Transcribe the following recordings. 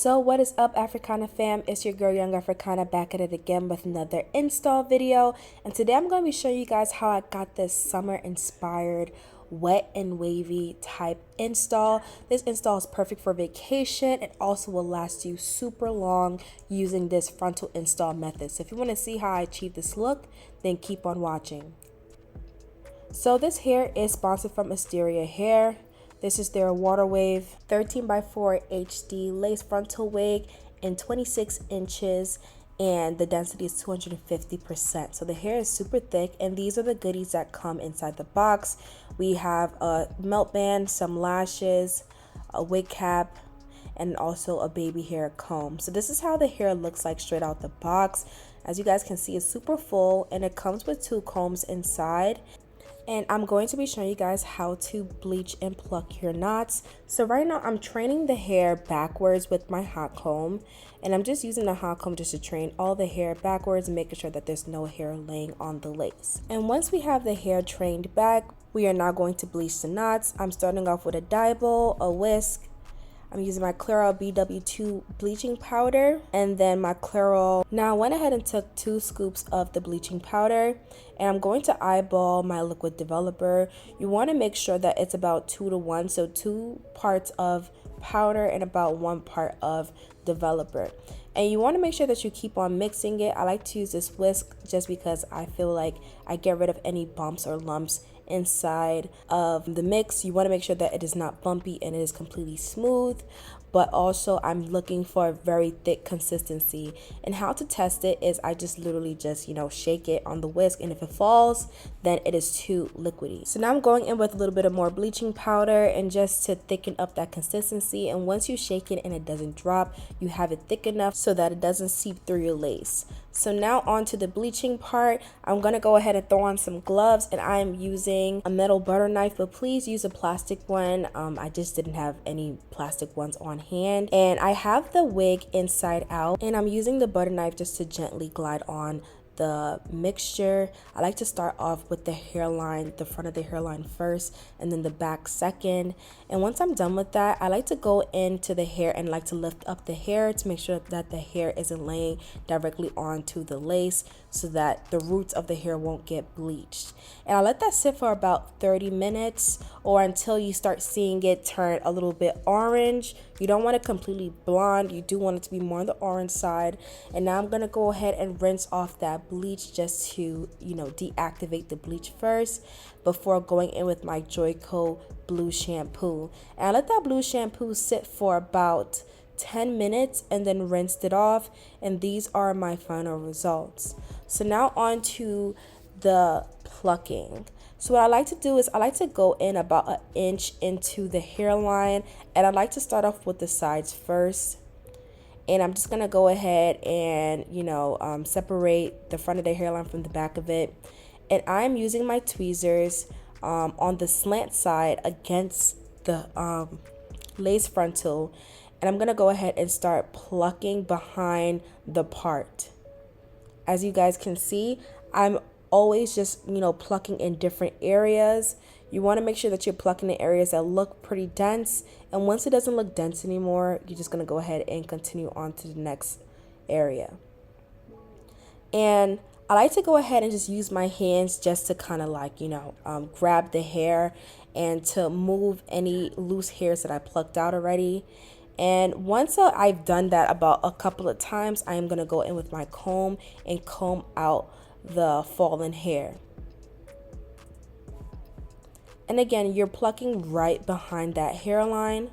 So what is up, Africana fam? It's your girl Young Africana back at it again with another install video, and today I'm going to be showing you guys how I got this summer inspired wet and wavy type install. This install is perfect for vacation. It also will last you super long using this frontal install method. So if you want to see how I achieve this look, then keep on watching. So this hair is sponsored from Asteria Hair. This is their water wave 13x4 HD lace frontal wig in 26 inches, and the density is 250%. So the hair is super thick, and these are the goodies that come inside the box. We have a melt band, some lashes, a wig cap, and also a baby hair comb. So this is how the hair looks like straight out the box. As you guys can see, it's super full, and it comes with 2 combs inside. And I'm going to be showing you guys how to bleach and pluck your knots. So right now I'm training the hair backwards with my hot comb, and I'm just using the hot comb just to train all the hair backwards and making sure that there's no hair laying on the lace. And once we have the hair trained back, we are now going to bleach the knots. I'm starting off with a dye bowl, a whisk. I'm using my Clairol BW2 bleaching powder and then my Clairol. Now I went ahead and took 2 scoops of the bleaching powder, and I'm going to eyeball my liquid developer. You want to make sure that it's about 2 to 1, so 2 parts of powder and about 1 part of developer. And you want to make sure that you keep on mixing it. I like to use this whisk just because I feel like I get rid of any bumps or lumps inside of the mix. You want to make sure that it is not bumpy and it is completely smooth, but also I'm looking for a very thick consistency. And how to test it is I just literally shake it on the whisk, and if it falls, then it is too liquidy. So now I'm going in with a little bit of more bleaching powder and just to thicken up that consistency. And once you shake it and it doesn't drop, you have it thick enough so that it doesn't seep through your lace. So now on to the bleaching part. I'm going to go ahead and throw on some gloves, and I am using a metal butter knife, but please use a plastic one. I just didn't have any plastic ones on hand. And I have the wig inside out, and I'm using the butter knife just to gently glide on the mixture. I like to start off with the hairline, the front of the hairline first, and then the back second. And once I'm done with that, I like to go into the hair and like to lift up the hair to make sure that the hair isn't laying directly onto the lace, so that the roots of the hair won't get bleached. And I let that sit for about 30 minutes or until you start seeing it turn a little bit orange. You don't want it completely blonde. You do want it to be more on the orange side. And now I'm going to go ahead and rinse off that bleach just to, deactivate the bleach first before going in with my Joico blue shampoo. And I let that blue shampoo sit for about 10 minutes and then rinsed it off, and these are my final results. So now on to the plucking. So what I like to do is I like to go in about 1 inch into the hairline, and I like to start off with the sides first. And I'm just gonna go ahead and separate the front of the hairline from the back of it. And I'm using my tweezers on the slant side against the lace frontal, and I'm gonna go ahead and start plucking behind the part. As you guys can see, I'm always just plucking in different areas. You want to make sure that you're plucking in areas that look pretty dense, and once it doesn't look dense anymore, you're just gonna go ahead and continue on to the next area. And I like to go ahead and just use my hands just to kind of grab the hair and to move any loose hairs that I plucked out already. And once I've done that about a couple of times, I am going to go in with my comb and comb out the fallen hair. And again, you're plucking right behind that hairline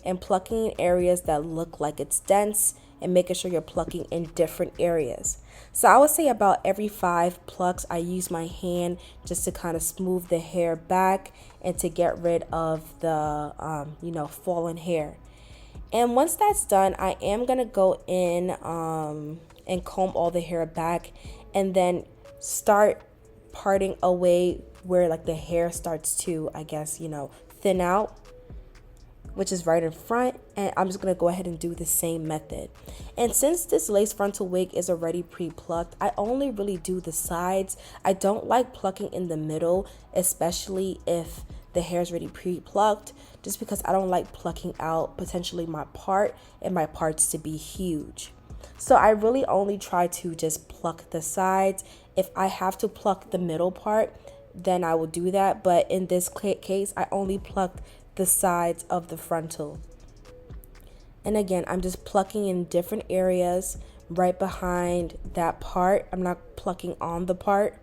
and plucking in areas that look like it's dense, and making sure you're plucking in different areas. So I would say about every 5 plucks, I use my hand just to kind of smooth the hair back and to get rid of the, fallen hair. And once that's done, I am going to go in and comb all the hair back, and then start parting away where like the hair starts to, thin out, which is right in front. And I'm just going to go ahead and do the same method. And since this lace frontal wig is already pre-plucked, I only really do the sides. I don't like plucking in the middle, especially if the hair is already pre-plucked, just because I don't like plucking out potentially my part and my parts to be huge. So I really only try to just pluck the sides. If I have to pluck the middle part, then I will do that. But in this case, I only plucked the sides of the frontal. And again, I'm just plucking in different areas right behind that part. I'm not plucking on the part.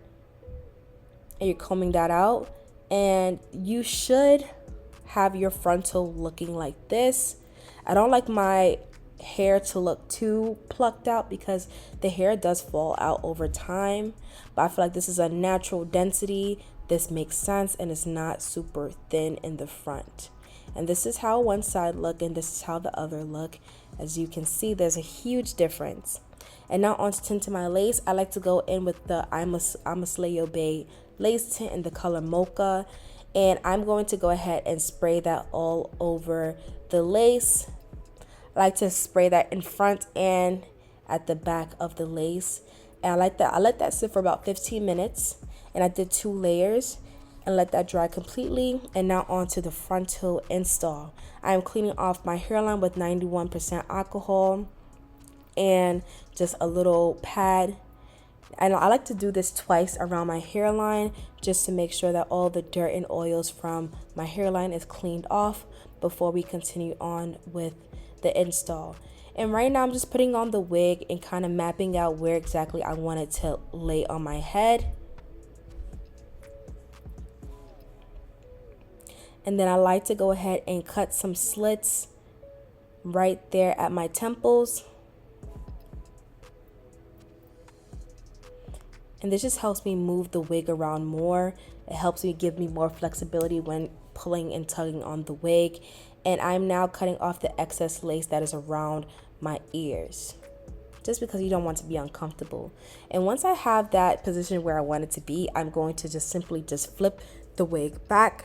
And you're combing that out. And you should have your frontal looking like this. I don't like my hair to look too plucked out because the hair does fall out over time, but I feel like this is a natural density. This makes sense, and it's not super thin in the front. And this is how one side look, and this is how the other look. As you can see, there's a huge difference. And now on to tinting my lace. I like to go in with the Amasleo Bay lace tint in the color Mocha, and I'm going to go ahead and spray that all over the lace. I like to spray that in front and at the back of the lace. And I let that sit for about 15 minutes. And I did 2 layers and let that dry completely. And now on to the frontal install. I am cleaning off my hairline with 91% alcohol and just a little pad. And I like to do this twice around my hairline just to make sure that all the dirt and oils from my hairline is cleaned off before we continue on with the install. And right now I'm just putting on the wig and kind of mapping out where exactly I want it to lay on my head. And then I like to go ahead and cut some slits right there at my temples. And this just helps me move the wig around more. It helps me give me more flexibility when pulling and tugging on the wig. And I'm now cutting off the excess lace that is around my ears, just because you don't want to be uncomfortable. And once I have that position where I want it to be, I'm going to just simply just flip the wig back.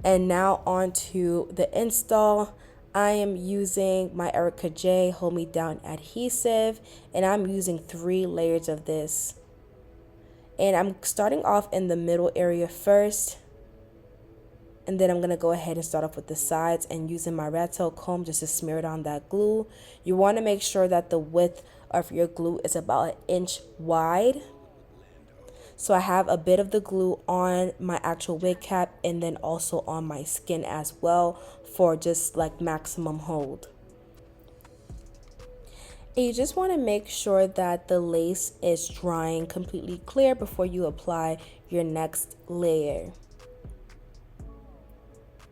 And now on to the install. I am using my Erica J Hold Me Down adhesive, and I'm using 3 layers of this. And I'm starting off in the middle area first. And then I'm going to go ahead and start off with the sides and using my rat tail comb just to smear it on that glue. You want to make sure that the width of your glue is about 1 inch wide. So I have a bit of the glue on my actual wig cap and then also on my skin as well for just like maximum hold. And you just want to make sure that the lace is drying completely clear before you apply your next layer.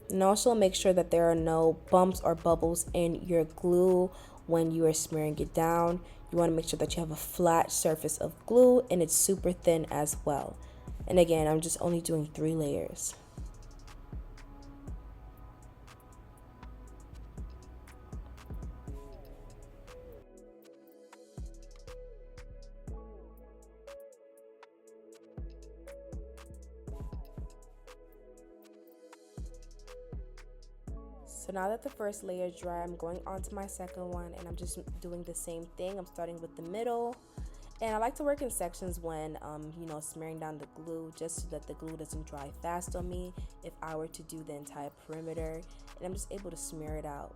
And also make sure that there are no bumps or bubbles in your glue when you are smearing it down. You want to make sure that you have a flat surface of glue and it's super thin as well. And again, I'm just only doing 3 layers. So now that the first layer is dry, I'm going on to my second one and I'm just doing the same thing. I'm starting with the middle. And I like to work in sections when, smearing down the glue, just so that the glue doesn't dry fast on me if I were to do the entire perimeter. And I'm just able to smear it out.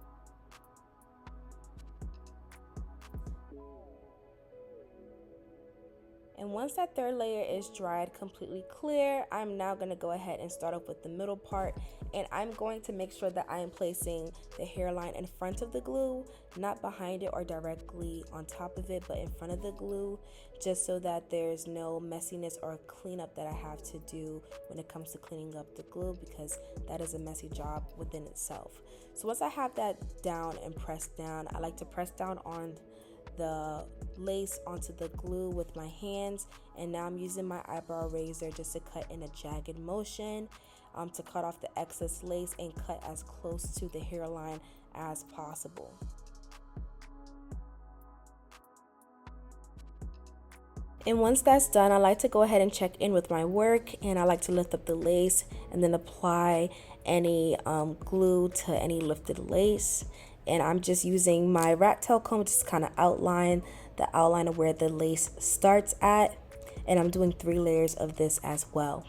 And once that third layer is dried completely clear, I'm now going to go ahead and start off with the middle part. And I'm going to make sure that I am placing the hairline in front of the glue, not behind it or directly on top of it, but in front of the glue, just so that there's no messiness or cleanup that I have to do when it comes to cleaning up the glue, because that is a messy job within itself. So once I have that down and pressed down, I like to press down on the lace onto the glue with my hands, and now I'm using my eyebrow razor just to cut in a jagged motion to cut off the excess lace and cut as close to the hairline as possible. And once that's done, I like to go ahead and check in with my work, and I like to lift up the lace and then apply any glue to any lifted lace. And I'm just using my rat tail comb to just kind of outline the outline of where the lace starts at. And I'm doing 3 layers of this as well.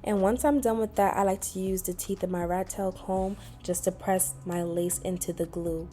And once I'm done with that, I like to use the teeth of my rat tail comb just to press my lace into the glue.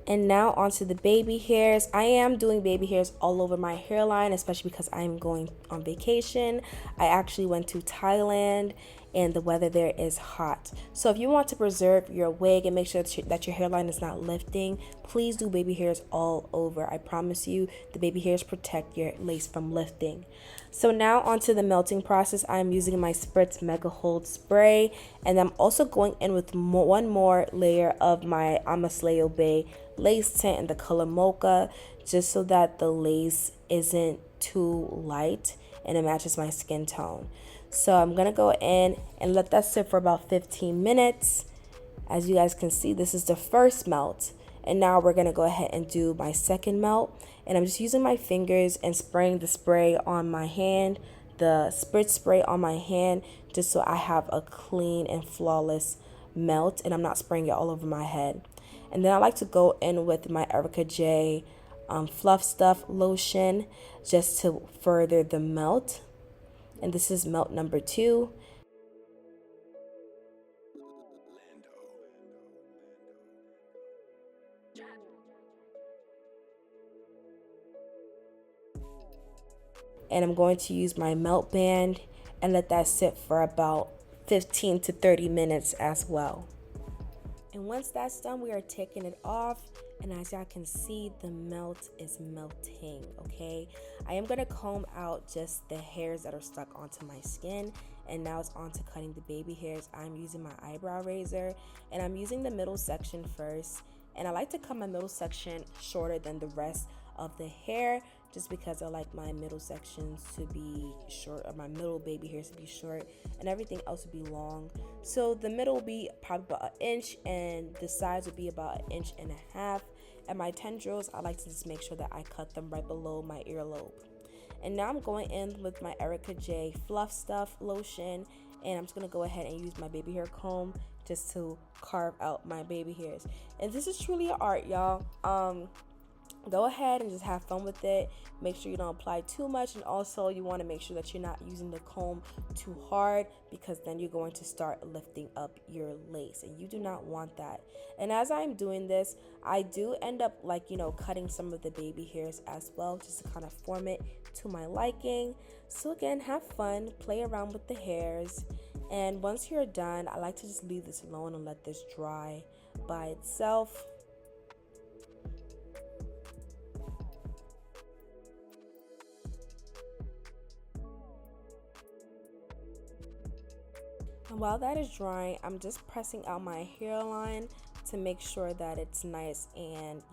And now onto the baby hairs. I am doing baby hairs all over my hairline, especially because I'm going on vacation. I actually went to Thailand and the weather there is hot. So if you want to preserve your wig and make sure that your hairline is not lifting, please do baby hairs all over. I promise you the baby hairs protect your lace from lifting. So now onto the melting process. I'm using my Spritz Mega Hold spray, and I'm also going in with one more layer of my Amasleo Bay lace tint in the color Mocha, just so that the lace isn't too light and it matches my skin tone. So I'm gonna go in and let that sit for about 15 minutes. As you guys can see, this is the first melt. And now we're gonna go ahead and do my second melt. And I'm just using my fingers and spraying the spray on my hand, the spritz spray on my hand, just so I have a clean and flawless melt and I'm not spraying it all over my head. And then I like to go in with my Erica J Fluff Stuff lotion just to further the melt. And this is melt number 2. And I'm going to use my melt band and let that sit for about 15 to 30 minutes as well. And once that's done, we are taking it off, and as y'all can see, the melt is melting. Okay, I am gonna comb out just the hairs that are stuck onto my skin, and now it's on to cutting the baby hairs. I'm using my eyebrow razor, and I'm using the middle section first, and I like to cut my middle section shorter than the rest of the hair, just because I like my middle sections to be short, or my middle baby hairs to be short, and everything else to be long. So the middle will be probably about 1 inch, and the sides will be about 1.5 inches. And my tendrils, I like to just make sure that I cut them right below my earlobe. And now I'm going in with my Erica J Fluff Stuff lotion, and I'm just gonna go ahead and use my baby hair comb just to carve out my baby hairs. And this is truly an art, y'all. Go ahead and just have fun with it. Make sure you don't apply too much, and also you want to make sure that you're not using the comb too hard, because then you're going to start lifting up your lace, and you do not want that. And as I'm doing this, I do end up cutting some of the baby hairs as well, just to kind of form it to my liking. So again, have fun, play around with the hairs, and once you're done, I like to just leave this alone and let this dry by itself. And while that is drying, I'm just pressing out my hairline to make sure that it's nice and,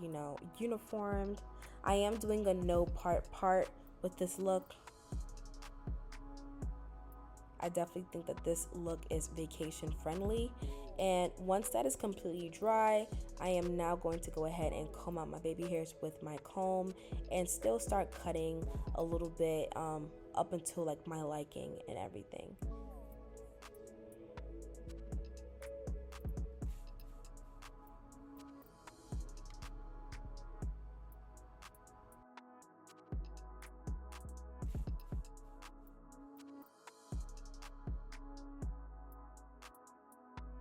uniformed. I am doing a no part with this look. I definitely think that this look is vacation friendly. And once that is completely dry, I am now going to go ahead and comb out my baby hairs with my comb and still start cutting a little bit up until my liking and everything.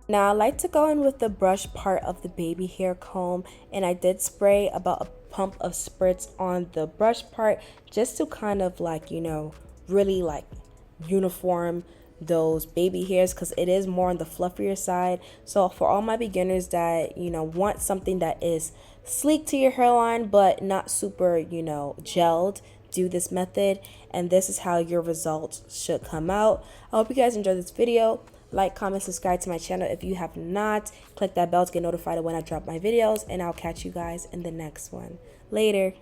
Now I like to go in with the brush part of the baby hair comb, and I did spray about a pump of spritz on the brush part just to kind of really uniform those baby hairs, because it is more on the fluffier side. So for all my beginners that want something that is sleek to your hairline but not super gelled, do this method, and this is how your results should come out. I hope you guys enjoyed this video. Like, comment, subscribe to my channel if you have not. Click that bell to get notified of when I drop my videos, and I'll catch you guys in the next one. Later.